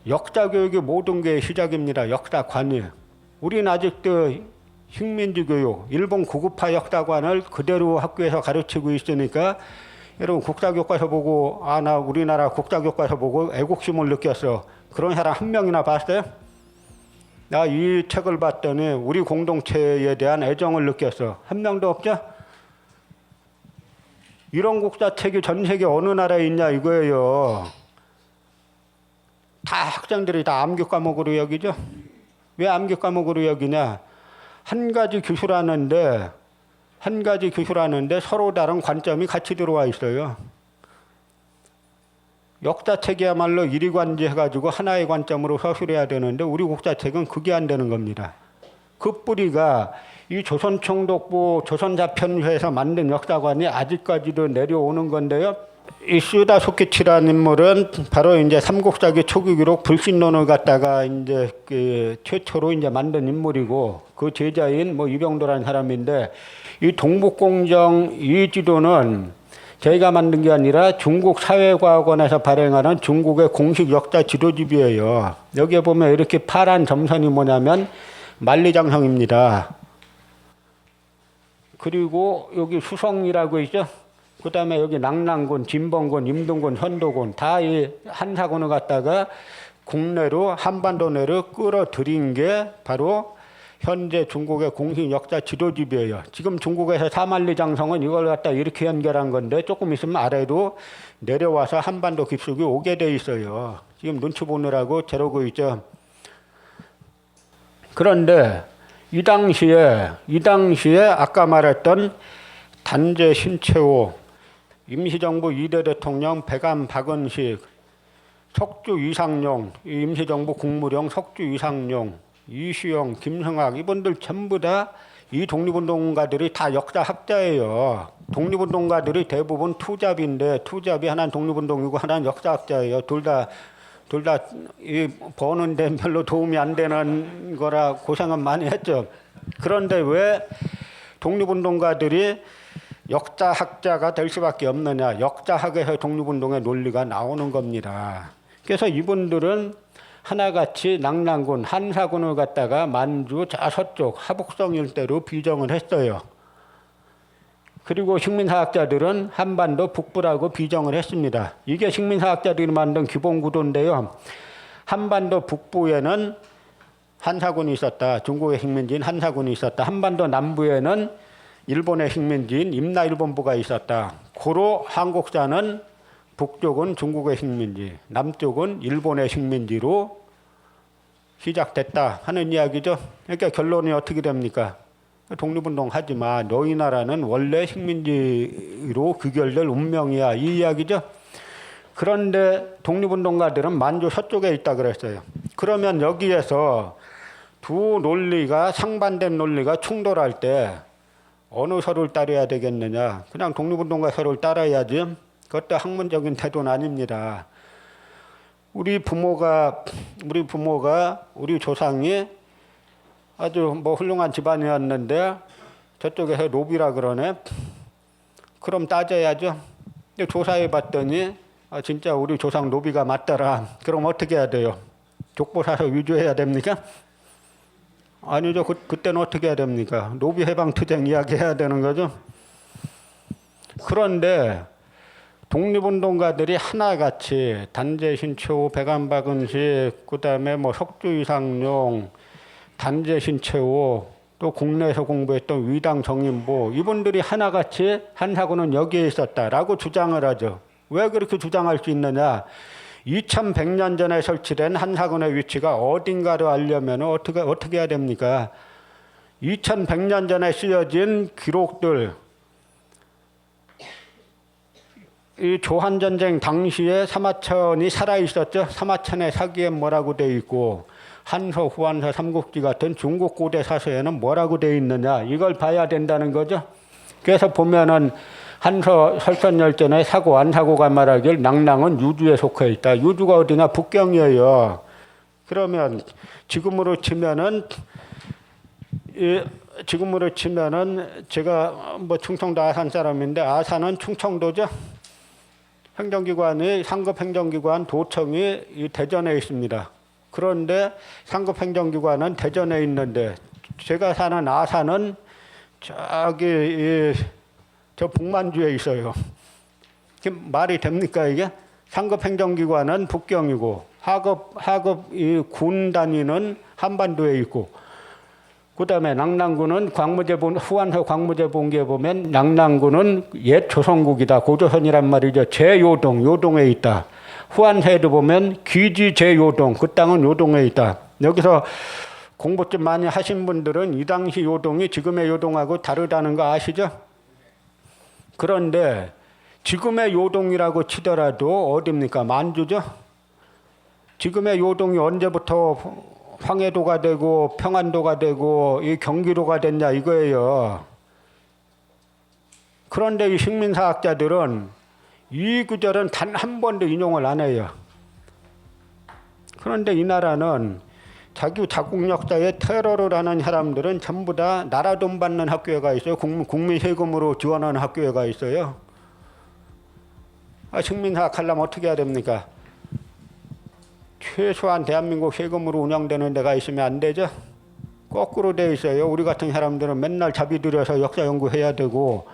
역사 교육이 모든 게 시작입니다. 역사관이. 우리는 아직도 식민지 교육, 일본 고급화 역사관을 그대로 학교에서 가르치고 있으니까 여러분 국사교과서 보고 나 우리나라 국사교과서 보고 애국심을 느꼈어. 그런 사람 한 명이나 봤어요? 나 이 책을 봤더니 우리 공동체에 대한 애정을 느꼈어. 한 명도 없죠? 이런 국사책이 전 세계 어느 나라에 있냐 이거예요. 다 학생들이 다 암기 과목으로 여기죠? 왜 암기 과목으로 여기냐? 한 가지 기술하는데 서로 다른 관점이 같이 들어와 있어요. 역사책이야말로 이리관지해가지고 하나의 관점으로 서술해야 되는데 우리 국사책은 그게 안 되는 겁니다. 그 뿌리가 이 조선총독부 조선자편서에서 만든 역사관이 아직까지도 내려오는 건데요. 이 스다 소키치라는 인물은 바로 이제 삼국사기 초기 기록 불신론을 갖다가 이제 최초로 이제 만든 인물이고 그 제자인 이병도라는 사람인데 이 동북공정 이 지도는 저희가 만든 게 아니라 중국 사회과학원에서 발행하는 중국의 공식 역사 지도집이에요. 여기에 보면 이렇게 파란 점선이 뭐냐면 만리장성입니다. 그리고 여기 수성이라고 있죠. 그 다음에 여기 낙랑군, 진봉군, 임동군, 현도군 다 이 한사군을 갖다가 국내로 한반도 내로 끌어들인 게 바로 현재 중국의 공식 역사 지도집이에요. 지금 중국에서 사만리장성은 이걸 갖다 이렇게 연결한 건데 조금 있으면 아래로 내려와서 한반도 깊숙이 오게 돼 있어요. 지금 눈치 보느라고 저러고 있죠. 그런데 이 당시에 아까 말했던 단재 신채호, 임시정부 2대 대통령 백암 박은식, 석주 이상용, 임시정부 국무령 석주 이상용, 이시영, 김성학 이분들 전부 다 이 독립운동가들이 다 역사학자예요. 독립운동가들이 대부분 투잡인데 투잡이 하나는 독립운동이고 하나는 역사학자예요. 둘 다 이 버는 데 별로 도움이 안 되는 거라 고생은 많이 했죠. 그런데 왜 독립운동가들이 역사학자가 될 수밖에 없느냐. 역사학에서 독립운동의 논리가 나오는 겁니다. 그래서 이분들은 하나같이 낙랑군, 한사군을 갖다가 만주 서쪽 하북성 일대로 비정을 했어요. 그리고 식민사학자들은 한반도 북부라고 비정을 했습니다. 이게 식민사학자들이 만든 기본구도인데요. 한반도 북부에는 한사군이 있었다. 중국의 식민지인 한사군이 있었다. 한반도 남부에는 일본의 식민지인 임나일본부가 있었다. 고로 한국사는 북쪽은 중국의 식민지, 남쪽은 일본의 식민지로 시작됐다 하는 이야기죠. 그러니까 결론이 어떻게 됩니까? 독립운동 하지 마. 너희 나라는 원래 식민지로 귀결될 운명이야. 이 이야기죠. 그런데 독립운동가들은 만주 서쪽에 있다 그랬어요. 그러면 여기에서 두 논리가 상반된 논리가 충돌할 때 어느 서를 따라야 되겠느냐. 그냥 독립운동가 서를 따라야지. 그것도 학문적인 태도는 아닙니다. 우리 부모가 우리 조상이 아주 훌륭한 집안이었는데 저쪽에서 노비라 그러네. 그럼 따져야죠. 조사해 봤더니 진짜 우리 조상 노비가 맞더라. 그럼 어떻게 해야 돼요? 족보 사서 위조해야 됩니까? 아니죠. 그때는 어떻게 해야 됩니까? 노비 해방투쟁 이야기해야 되는 거죠. 그런데 독립운동가들이 하나같이 단재 신채호, 백암 박은식, 그다음에 석주 이상용, 단재 신채호, 또 국내에서 공부했던 위당 정인보 이분들이 하나같이 한사군은 여기에 있었다라고 주장을 하죠. 왜 그렇게 주장할 수 있느냐? 2100년 전에 설치된 한사군의 위치가 어딘가를 알려면 어떻게 해야 됩니까? 2100년 전에 쓰여진 기록들, 이 조한전쟁 당시에 사마천이 살아있었죠. 사마천의 사기에 뭐라고 돼 있고 한서, 후한서, 삼국지 같은 중국 고대 사서에는 뭐라고 돼 있느냐 이걸 봐야 된다는 거죠. 그래서 보면은 한서 설선열전의 사고 안사고가 말하길 낙랑은 유주에 속해 있다. 유주가 어디냐? 북경이에요. 그러면 지금으로 치면은 제가 충청도 아산 사람인데 아산은 충청도죠. 행정기관이 상급 행정기관 도청이 이 대전에 있습니다. 그런데 상급 행정기관은 대전에 있는데 제가 사는 아산은 저기 저 북만주에 있어요. 말이 됩니까 이게? 상급 행정기관은 북경이고 하급 이 군 단위는 한반도에 있고 그다음에 낙랑군은 후한서 광무제본기에 보면 낙랑군은 옛 조선국이다. 고조선이란 말이죠. 요동에 있다. 후한서에도 보면 귀지 제요동, 그 땅은 요동에 있다. 여기서 공부 좀 많이 하신 분들은 이 당시 요동이 지금의 요동하고 다르다는 거 아시죠? 그런데 지금의 요동이라고 치더라도 어디입니까? 만주죠? 지금의 요동이 언제부터 황해도가 되고 평안도가 되고 이 경기도가 됐냐 이거예요. 그런데 이 식민사학자들은 이 구절은 단 한 번도 인용을 안 해요. 그런데 이 나라는 자기 자국 역사에 테러를 하는 사람들은 전부 다 나라 돈 받는 학교가 있어요. 국민 세금으로 지원하는 학교가 있어요. 식민사학 하려면 어떻게 해야 됩니까? 최소한 대한민국 세금으로 운영되는 데가 있으면 안 되죠? 거꾸로 돼 있어요. 우리 같은 사람들은 맨날 자비 들여서 역사 연구해야 되고